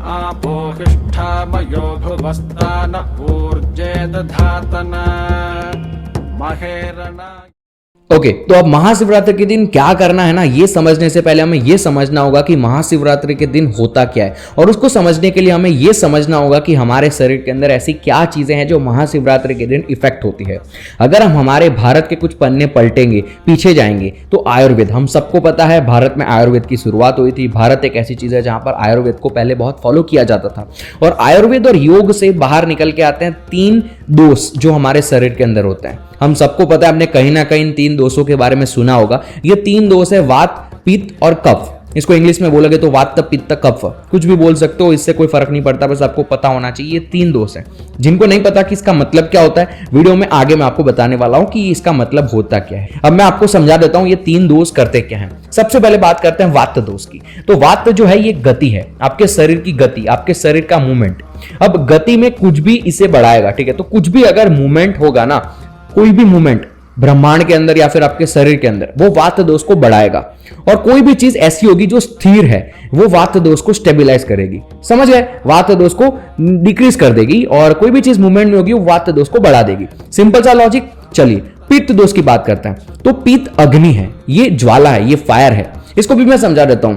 आपोहिष्ठामयो भुवस्तान ऊर्जे दधातना महेरणा। Okay, तो अब महाशिवरात्रि के दिन क्या करना है ना, ये समझने से पहले हमें ये समझना होगा कि महाशिवरात्रि के दिन होता क्या है, और उसको समझने के लिए हमें ये समझना होगा कि हमारे शरीर के अंदर ऐसी क्या चीजें हैं जो महाशिवरात्रि के दिन इफेक्ट होती है। अगर हम हमारे भारत के कुछ पन्ने पलटेंगे, पीछे जाएंगे, तो आयुर्वेद, हम सबको पता है भारत में आयुर्वेद की शुरुआत हुई थी। भारत एक ऐसी चीज है जहां पर आयुर्वेद को पहले बहुत फॉलो किया जाता था, और आयुर्वेद और योग से बाहर निकल के आते हैं 3 दोष जो हमारे शरीर के अंदर होते हैं। हम सबको पता है, हमने कहीं ना कहीं इन 3 दोषों के बारे में सुना होगा। ये 3 दोष है वात, पित्त और कफ। इसको इंग्लिश में बोलोगे तो वात, पित्त, कफ, कुछ भी बोल सकते हो, इससे कोई फर्क नहीं पड़ता, बस आपको पता होना चाहिए। ये 3 दोष हैं। जिनको नहीं पता कि इसका मतलब क्या होता है, वीडियो में आगे मैं आपको बताने वाला हूं कि इसका मतलब होता क्या है। अब मैं आपको समझा देता हूं ये 3 दोष करते क्या हैं। सबसे पहले बात करते हैं वात दोष की। तो वात जो है ये गति है, आपके शरीर की गति, आपके शरीर का मूवमेंट। अब गति में कुछ भी इसे बढ़ाएगा, ठीक है। तो कुछ भी अगर मूवमेंट होगा ना, कोई भी मूवमेंट ब्रह्मांड के अंदर या फिर आपके शरीर के अंदर, वो वात दोष को बढ़ाएगा। और कोई भी चीज ऐसी होगी जो स्थिर है, वो वात दोष को स्टेबलाइज करेगी। समझ गए? वात दोष को डिक्रीज कर देगी, और कोई भी चीज मूवमेंट में होगी वो वात दोष को बढ़ा देगी। सिंपल सा लॉजिक। चलिए पित्त दोष की बात करते हैं। तो पित्त अग्नि है, ये ज्वाला है, ये फायर है। इसको भी मैं समझा देता हूं।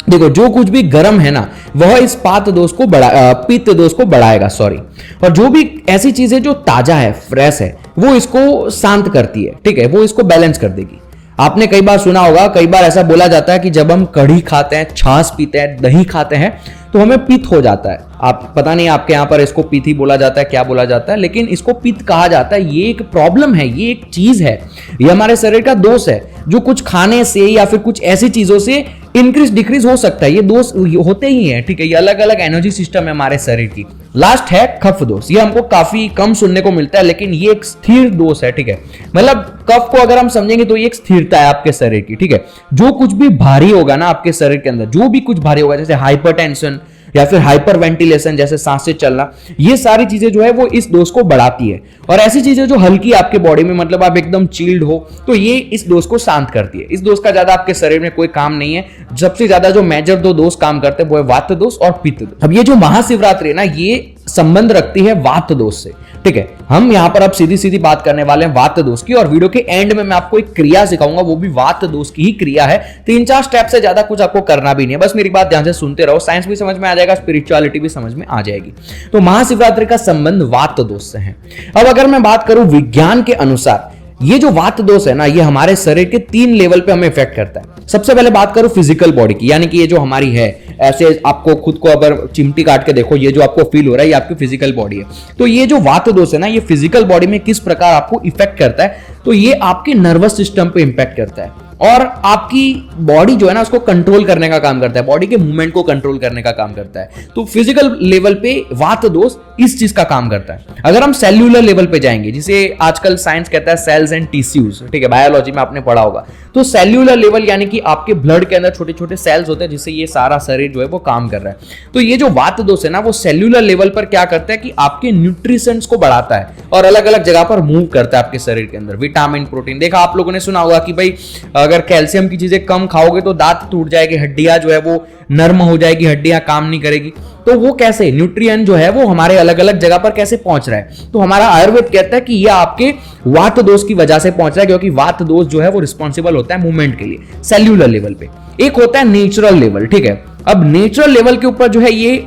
देखो, जो कुछ भी गर्म है ना, वह इस पित्त दोष को बढ़ाएगा, सॉरी। और जो भी ऐसी चीजें जो ताजा है, फ्रेश है, वो इसको शांत करती है, ठीक है, वो इसको बैलेंस कर देगी। आपने कई बार सुना होगा, कई बार ऐसा बोला जाता है कि जब हम कढ़ी खाते हैं, छाछ पीते हैं, दही खाते हैं, तो हमें पित्त हो जाता है। आप पता नहीं आपके यहाँ पर इसको पित्त ही बोला जाता है, क्या बोला जाता है, लेकिन इसको पित्त कहा जाता है। ये एक प्रॉब्लम है, ये एक चीज है, ये हमारे शरीर का दोष है, जो कुछ खाने से या फिर कुछ ऐसी चीजों से इंक्रीज डिक्रीज हो सकता है। ये दोष होते ही हैं, ठीक है। ये अलग अलग एनर्जी सिस्टम है हमारे शरीर की। लास्ट है कफ दोष। ये हमको काफी कम सुनने को मिलता है, लेकिन ये एक स्थिर दोष है, ठीक है। मतलब कफ को अगर हम समझेंगे तो ये एक स्थिरता है आपके शरीर की, ठीक है। जो कुछ भी भारी होगा ना आपके शरीर के अंदर, जो भी कुछ भारी होगा, जैसे हाइपरटेंशन या फिर हाइपर वेंटिलेशन, जैसे सांसें चलना, ये सारी चीजें जो है वो इस दोष को बढ़ाती है। और ऐसी चीजें जो हल्की आपके बॉडी में, मतलब आप एकदम चिल्ड हो, तो ये इस दोष को शांत करती है। इस दोष का ज्यादा आपके शरीर में कोई काम नहीं है। सबसे ज्यादा जो मेजर 2 दोष काम करते हैं वो है वात दोष और पित्त दोष। अब ये जो महाशिवरात्रि है ना, ये संबंध रखती है वात दोष से, ठीक है। हम यहां पर अब सीधी सीधी बात करने वाले हैं वात दोष की, और वीडियो के एंड में मैं आपको एक क्रिया सिखाऊंगा, वो भी वात दोष की ही क्रिया है। 3-4 स्टेप से ज्यादा कुछ आपको करना भी नहीं है, बस मेरी बात ध्यान से सुनते रहो। साइंस भी समझ में आ जाएगा, स्पिरिचुअलिटी भी समझ में आ जाएगी। तो महाशिवरात्रि का संबंध वात दोष से है। अब अगर मैं बात करूं विज्ञान के अनुसार, ये जो वात दोष है ना, ये हमारे शरीर के 3 लेवल पे हमें इफेक्ट करता है। सबसे पहले बात करूं फिजिकल बॉडी की, यानी कि ये जो हमारी है, ऐसे आपको खुद को अगर चिमटी काट के देखो, ये जो आपको फील हो रहा है, ये आपकी फिजिकल बॉडी है। तो ये जो वात दोष है ना, ये फिजिकल बॉडी में किस प्रकार आपको इफेक्ट करता है, तो ये आपके नर्वस सिस्टम पे इंपैक्ट करता है, और आपकी बॉडी जो है ना, उसको कंट्रोल करने का काम करता है, बॉडी के मूवमेंट को कंट्रोल करने का काम करता है। तो फिजिकल लेवल पे वात दोष इस चीज का काम करता है। अगर हम सेल्यूलर लेवल पे जाएंगे, जिसे आजकल साइंस कहता है सेल्स एंड टिश्यूज, ठीक है, बायोलॉजी में आपने पढ़ा होगा। तो सेल्यूलर लेवल यानी कि आपके ब्लड के अंदर छोटे छोटे सेल्स होते हैं, जिससे ये सारा शरीर जो है वो काम कर रहा है। तो ये जो वात दोष है ना, वो सेल्यूलर लेवल पर क्या करता है कि आपके न्यूट्रिशंस को बढ़ाता है और अलग अलग जगह पर मूव करता है आपके शरीर के अंदर। विटामिन, प्रोटीन, देखा आप लोगों ने सुना होगा कि भाई अगर कैल्शियम की चीजें कम खाओगे तो दांत टूट जाएगी, हड्डियां जो है वो नर्म हो जाएगी, हड्डियां काम नहीं करेगी। तो वो कैसे, न्यूट्रिएंट जो है वो हमारे अलग अलग जगह पर कैसे पहुंच रहा है, तो हमारा आयुर्वेद कहता है कि ये आपके वात दोष की वजह से पहुंच रहा है, क्योंकि वात दोष जो है वो रिस्पॉन्सिबल होता है मूवमेंट के लिए सेल्यूलर लेवल पे। एक होता है नेचुरल लेवल, ठीक है। अब नेचुरल लेवल के ऊपर जो है ये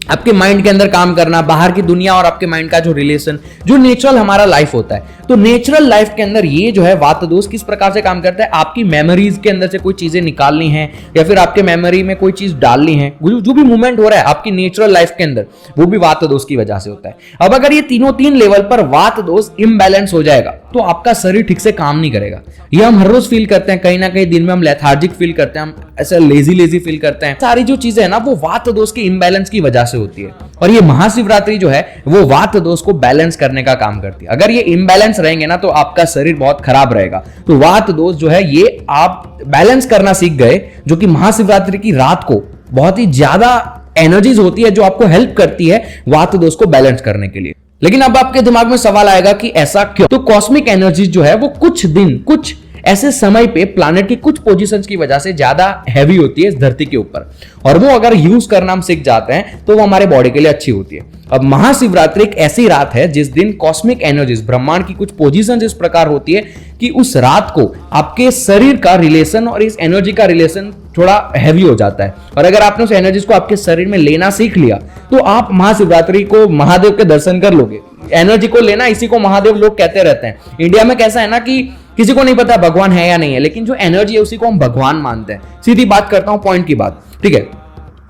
आपके माइंड के अंदर काम करना, बाहर की दुनिया और आपके माइंड का जो रिलेशन, जो नेचुरल हमारा लाइफ होता है। तो नेचुरल लाइफ के अंदर ये जो है वात दोष किस प्रकार से काम करता है, आपकी मेमोरीज के अंदर से कोई चीजें निकालनी है या फिर आपके मेमोरी में कोई चीज डालनी है, जो भी मूवमेंट हो रहा है आपकी नेचुरल लाइफ के अंदर, वो भी वात दोष की वजह से होता है। अब अगर ये तीन लेवल पर वात दोष इम्बैलेंस हो जाएगा तो आपका शरीर ठीक से काम नहीं करेगा। ये हम हर रोज फील करते हैं, कहीं ना कहीं दिन में हम लेथार्जिक फील करते हैं, हम ऐसा लेजी फील करते हैं। सारी जो चीजें है ना वो वात दोष के इम्बैलेंस की वजह से होती है, और ये महाशिवरात्रि जो है वो वात दोष को बैलेंस करने का काम करती है। अगर ये इम्बैलेंस रहेंगे ना तो आपका शरीर बहुत खराब रहेगा। तो वात दोष जो है ये आप बैलेंस करना सीख गए, जो कि महाशिवरात्रि की रात को बहुत ही ज्यादा एनर्जीज होती है जो आपको हेल्प करती है वात दोष को बैलेंस करने के लिए। लेकिन अब आपके दिमाग में सवाल आएगा कि ऐसा क्यों? तो कॉस्मिक एनर्जीज जो है वो कुछ दिन, कुछ ऐसे समय पे प्लैनेट की कुछ पोजीशंस की वजह से ज्यादा हैवी होती है इस धरती के ऊपर, और वो अगर यूज करना हम सीख जाते हैं तो वो हमारे बॉडी के लिए अच्छी होती है। अब महाशिवरात्रि एक ऐसी रात है जिस दिन कॉस्मिक एनर्जीज, ब्रह्मांड की कुछ पोजीशन इस प्रकार होती है कि उस रात को आपके शरीर का रिलेशन और इस एनर्जी का रिलेशन थोड़ा हैवी हो जाता है, और अगर आपने उस एनर्जीज को आपके शरीर में लेना सीख लिया तो आप महाशिवरात्रि को महादेव के दर्शन कर लोगे। एनर्जी को लेना, इसी को महादेव लोग कहते रहते हैं। इंडिया में कैसा है ना कि किसी को नहीं पता भगवान है या नहीं है, लेकिन जो एनर्जी है उसी को हम भगवान मानते हैं। सीधी बात करता हूं, पॉइंट की बात, ठीक है।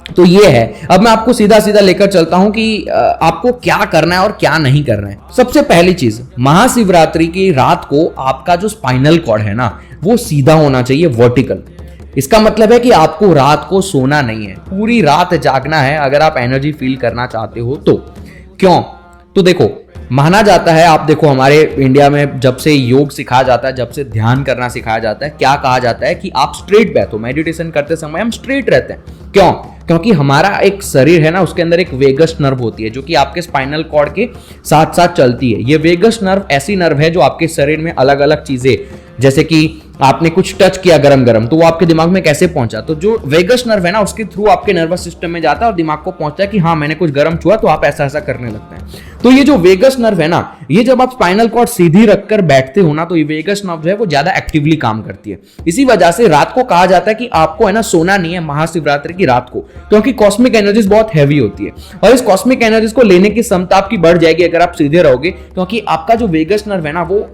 तो ये है, अब मैं आपको सीधा सीधा लेकर चलता हूं कि आपको क्या करना है और क्या नहीं करना है। सबसे पहली चीज, महाशिवरात्रि की रात को आपका जो स्पाइनल कॉर्ड है ना वो सीधा होना चाहिए, वर्टिकल। इसका मतलब है कि आपको रात को सोना नहीं है, पूरी रात जागना है अगर आप एनर्जी फील करना चाहते हो तो। क्यों? तो देखो, माना जाता है, आप देखो हमारे इंडिया में जब से योग सिखाया जाता है, जब से ध्यान करना सिखाया जाता है, क्या कहा जाता है कि आप स्ट्रेट बैठो। मेडिटेशन करते समय हम स्ट्रेट रहते हैं। क्यों? क्योंकि हमारा एक शरीर है ना, उसके अंदर एक वेगस नर्व होती है जो कि आपके स्पाइनल कॉर्ड के साथ साथ चलती है। ये वेगस नर्व ऐसी नर्व है जो आपके शरीर में अलग अलग चीजें, जैसे कि आपने कुछ टच किया गरम गरम तो वो आपके दिमाग में कैसे पहुंचा, तो जो वेगस नर्व है ना उसके थ्रू आपके नर्वस सिस्टम में जाता है और दिमाग को पहुंचता है कि हाँ मैंने कुछ गरम छुआ तो आप ऐसा ऐसा करने लगते हैं। तो ये जो वेगस नर्व है ना, ये जब आप स्पाइनल कॉर्ड सीधी रखकर बैठते हो ना तो ये वेगस नर्व जो है वो ज्यादा एक्टिवली काम करती है। इसी वजह से रात को कहा जाता है कि आपको है ना सोना नहीं है महाशिवरात्रि की रात को, क्योंकि कॉस्मिक एनर्जीज बहुत हैवी होती है और इस कॉस्मिक एनर्जीज को लेने की क्षमता आपकी बढ़ जाएगी अगर आप सीधे रहोगे, क्योंकि आपका जो वेगस नर्व है ना वो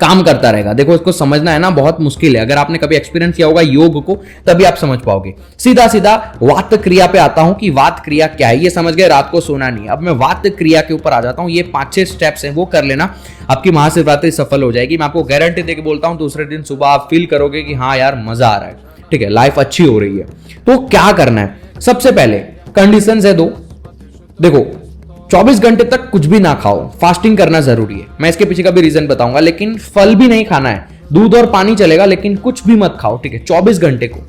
काम करता रहेगा। देखो, इसको समझना है ना बहुत मुश्किल है, अगर आपने कभी एक्सपीरियंस किया होगा योग को तभी आप समझ पाओगे। सीधा सीधा वात क्रिया पे आता हूं कि वात क्रिया क्या है। ये समझ गए, रात को सोना नहीं है। अब मैं वात क्रिया के ऊपर आ जाता हूं। ये 5-6 स्टेप्स हैं, वो कर लेना, आपकी महाशिवरात्रि सफल हो जाएगी। मैं आपको गारंटी देके बोलता हूं, दूसरे दिन सुबह आप फील करोगे कि हाँ यार मजा आ रहा है, ठीक है, लाइफ अच्छी हो रही है। तो क्या करना है? सबसे पहले कंडीशंस है 2। देखो, 24 घंटे तक कुछ भी ना खाओ, फास्टिंग करना जरूरी है। मैं इसके पीछे का भी रीजन बताऊंगा, लेकिन फल भी नहीं खाना है, दूध और पानी चलेगा, लेकिन कुछ भी मत खाओ, ठीक है, 24 घंटे को,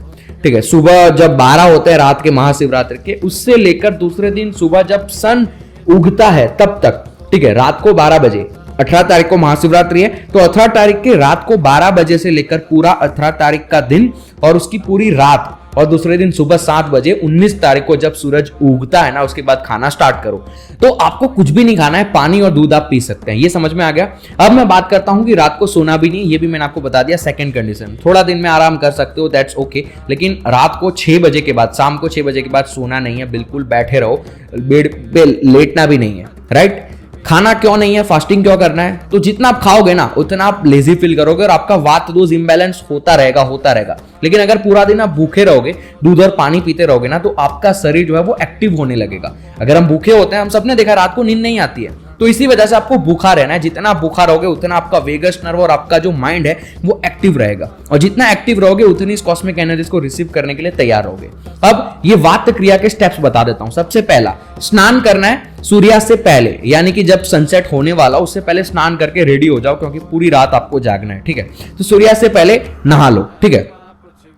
ठीक है। सुबह जब 12 होते हैं रात के महाशिवरात्रि के, उससे लेकर दूसरे दिन सुबह जब सन उगता है तब तक, ठीक है, रात को 12 बजे, 18 तारीख को महाशिवरात्रि है, तो 18 तारीख की रात को 12 बजे से लेकर पूरा 18 तारीख का दिन और उसकी पूरी रात, और दूसरे दिन सुबह 7 बजे 19 तारीख को जब सूरज उगता है ना उसके बाद खाना स्टार्ट करो। तो आपको कुछ भी नहीं खाना है, पानी और दूध आप पी सकते हैं। ये समझ में आ गया। अब मैं बात करता हूं कि रात को सोना भी नहीं, ये भी मैंने आपको बता दिया। सेकंड कंडीशन, थोड़ा दिन में आराम कर सकते हो, दैट्स ओके, लेकिन रात को 6 बजे के बाद, शाम को 6 बजे के बाद सोना नहीं है, बिल्कुल बैठे रहो, बेड पे लेटना भी नहीं है, राइट। खाना क्यों नहीं है, फास्टिंग क्यों करना है? तो जितना आप खाओगे ना उतना आप लेजी फील करोगे और आपका वात दोष इंबैलेंस होता रहेगा। लेकिन अगर पूरा दिन आप भूखे रहोगे, दूध और पानी पीते रहोगे ना, तो आपका शरीर जो है वो एक्टिव होने लगेगा। अगर हम भूखे होते हैं, हम सबने देखा रात को नींद नहीं आती है, तो इसी वजह से आपको भूखा रहना है। जितना आप भूखा रहोगे उतना आपका वेगस नर्व और आपका जो माइंड है वो एक्टिव रहेगा, और जितना एक्टिव रहोगे उतनी इस कॉस्मिक एनर्जीज को रिसीव करने के लिए तैयार रहोगे। अब ये वात क्रिया के स्टेप्स बता देता हूं। सबसे पहला, स्नान करना है सूर्यास्त से पहले, यानी कि जब सनसेट होने वाला उससे पहले स्नान करके रेडी हो जाओ, क्योंकि पूरी रात आपको जागना है, ठीक है। तो सूर्यास्त से पहले नहा लो, ठीक है।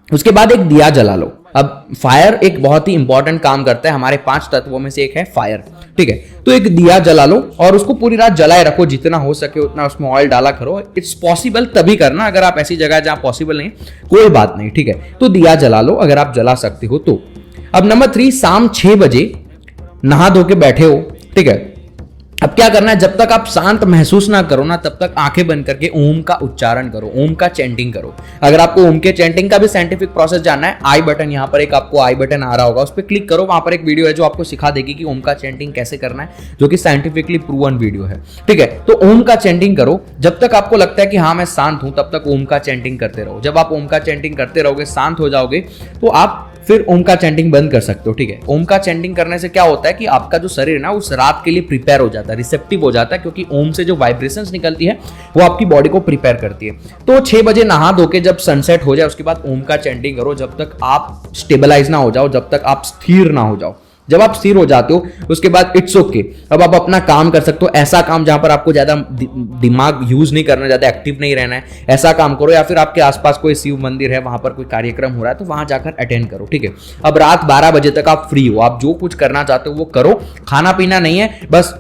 उसके बाद एक दिया जला लो। अब फायर एक बहुत ही इंपॉर्टेंट काम करता है, हमारे 5 तत्वों में से एक है फायर, ठीक है। तो एक दिया जला लो और उसको पूरी रात जलाए रखो, जितना हो सके उतना उसमें ऑयल डाला करो। इट्स पॉसिबल तभी करना, अगर आप ऐसी जगह जहां पॉसिबल नहीं कोई बात नहीं, ठीक है। तो दिया जला लो अगर आप जला सकते हो तो। अब नंबर 3, शाम 6 बजे नहा धो के बैठे हो, ठीक है। अब क्या करना है, जब तक आप शांत महसूस ना करो ना तब तक आंखें बंद करके ओम का उच्चारण करो, ओम का चैंटिंग करो। अगर आपको ओम के चैंटिंग का भी साइंटिफिक प्रोसेस जानना है, आई बटन, यहाँ पर एक आपको आई बटन आ रहा होगा, उस पर क्लिक करो, वहां पर एक वीडियो है जो आपको सिखा देगी कि ओम का चैंटिंग कैसे करना है, जो कि साइंटिफिकली प्रूवन वीडियो है, ठीक है। तो ओम का चैंटिंग करो, जब तक आपको लगता है कि हाँ मैं शांत हूं तब तक ओम का चैंटिंग करते रहो। जब आप ओम का चैंटिंग करते रहोगे, शांत हो जाओगे, तो आप फिर ओम का चैंटिंग बंद कर सकते हो, ठीक है। ओम का चैंटिंग करने से क्या होता है कि आपका जो शरीर है ना उस रात के लिए प्रिपेयर हो जाता है, रिसेप्टिव हो जाता है, क्योंकि ओम से जो वाइब्रेशंस निकलती है वो आपकी बॉडी को प्रिपेयर करती है। तो 6 बजे नहा धो के जब सनसेट हो जाए उसके बाद ओम का चैंटिंग करो, जब तक आप स्टेबलाइज ना हो जाओ, जब तक आप स्थिर ना हो जाओ। जब आप स्थिर हो जाते हो उसके बाद इट्स ओके, अब आप अपना काम कर सकते हो। ऐसा काम जहां पर आपको ज्यादा दिमाग यूज नहीं करना, ज्यादा एक्टिव नहीं रहना है, ऐसा काम करो। या फिर आपके आसपास कोई शिव मंदिर है, वहां पर कोई कार्यक्रम हो रहा है तो वहां जाकर अटेंड करो, ठीक है। अब रात 12 बजे तक आप फ्री हो, आप जो कुछ करना चाहते हो वो करो, खाना पीना नहीं है, बस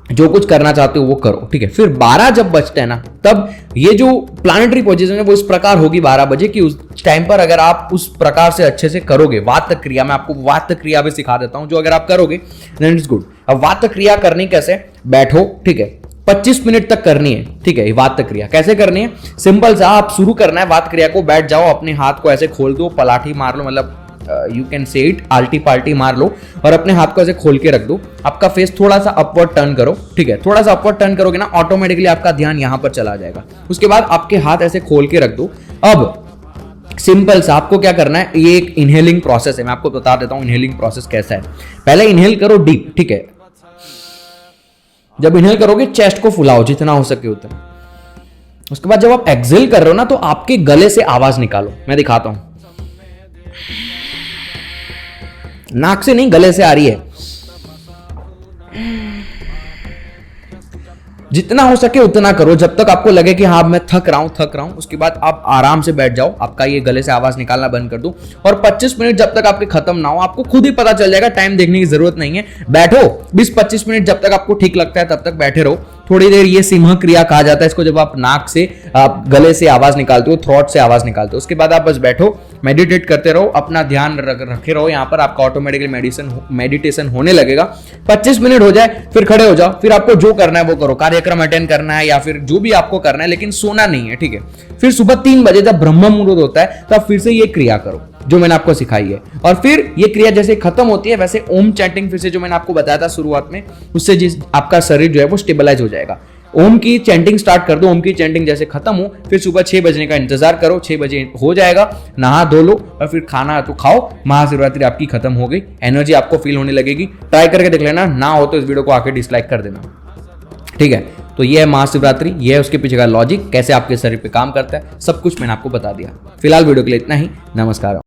जो कुछ करना चाहते हो वो करो, ठीक है। फिर 12 जब बजते हैं ना, तब ये जो प्लानिटरी पोजीशन है वो इस प्रकार होगी 12 बजे कि उस टाइम पर अगर आप उस प्रकार से अच्छे से करोगे वात क्रिया, मैं आपको वात क्रिया भी सिखा देता हूं, जो अगर आप करोगे देन इट्स गुड। अब वात क्रिया करनी कैसे, बैठो, ठीक है, 25 मिनट तक करनी है, ठीक है। वात क्रिया कैसे करनी है, सिंपल सा, आप शुरू करना है वात क्रिया को, बैठ जाओ, अपने हाथ को ऐसे खोल दो, पलाठी मार लो, मतलब यू कैन से इट, आल्टी पाल्टी मार लो और अपने हाथ को ऐसे खोल के रख दो। आपका फेस थोड़ा सा अपवर्ड टर्न करो, ठीक है। थोड़ा सा अपवर्ड टर्न करोगे ना, ऑटोमेटिकली आपका ध्यान यहां पर चला जाएगा। उसके बाद आपके हाथ ऐसे खोल के रख दो। अब सिंपल सा आपको क्या करना है, ये एक इनहेलिंग प्रोसेस है, मैं आपको बता देता हूं इनहेलिंग प्रोसेस कैसा है। पहले इनहेल करो डीप, ठीक है। जब इनहेल करोगे चेस्ट को फुलाओ जितना हो सके उतना। उसके बाद जब आप एक्सहेल कर रहे हो ना, तो आपके गले से आवाज निकालो, मैं दिखाता हूं। नाक से नहीं, गले से आ रही है। जितना हो सके उतना करो, जब तक आपको लगे कि हाँ मैं थक रहा हूं। उसके बाद आप आराम से बैठ जाओ, आपका ये गले से आवाज निकालना बंद कर दो और 25 मिनट जब तक आपके खत्म ना हो, आपको खुद ही पता चल जाएगा, टाइम देखने की जरूरत नहीं है। बैठो 20-25 मिनट, जब तक आपको ठीक लगता है तब तक बैठे रहो। थोड़ी देर, ये सिंह क्रिया कहा जाता है इसको, जब आप नाक से, आप गले से आवाज निकालते हो, थ्रोट से आवाज निकालते हो। उसके बाद आप बस बैठो, मेडिटेट करते रहो, अपना ध्यान रखे रहो यहाँ पर, आपका ऑटोमेटिकली मेडिटेशन होने लगेगा। 25 मिनट हो जाए फिर खड़े हो जाओ, फिर आपको जो करना है वो करो, कार्यक्रम अटेंड करना है या फिर जो भी आपको करना है, लेकिन सोना नहीं है, ठीक है। फिर सुबह 3 बजे जब ब्रह्म मुहूर्त होता है तब फिर से ये क्रिया करो जो मैंने आपको सिखाई है। और फिर ये क्रिया जैसे खत्म होती है वैसे ओम चैंटिंग फिर से, जो मैंने आपको बताया था शुरुआत में, उससे जिस आपका शरीर जो है वो स्टेबलाइज हो जाएगा। ओम की चैंटिंग स्टार्ट कर दो, ओम की चैंटिंग जैसे खत्म हो फिर सुबह 6 बजने का इंतजार करो, 6 बजे हो जाएगा, नहा धो लो और फिर खाना तो खाओ। महाशिवरात्रि आपकी खत्म हो गई, एनर्जी आपको फील होने लगेगी। ट्राई करके देख लेना, ना हो तो इस वीडियो को आके डिसलाइक कर देना, ठीक है। तो ये है महाशिवरात्रि, ये है उसके पीछे का लॉजिक, कैसे आपके शरीर पे काम करता है, सब कुछ मैंने आपको बता दिया। फिलहाल वीडियो के लिए इतना ही, नमस्कार।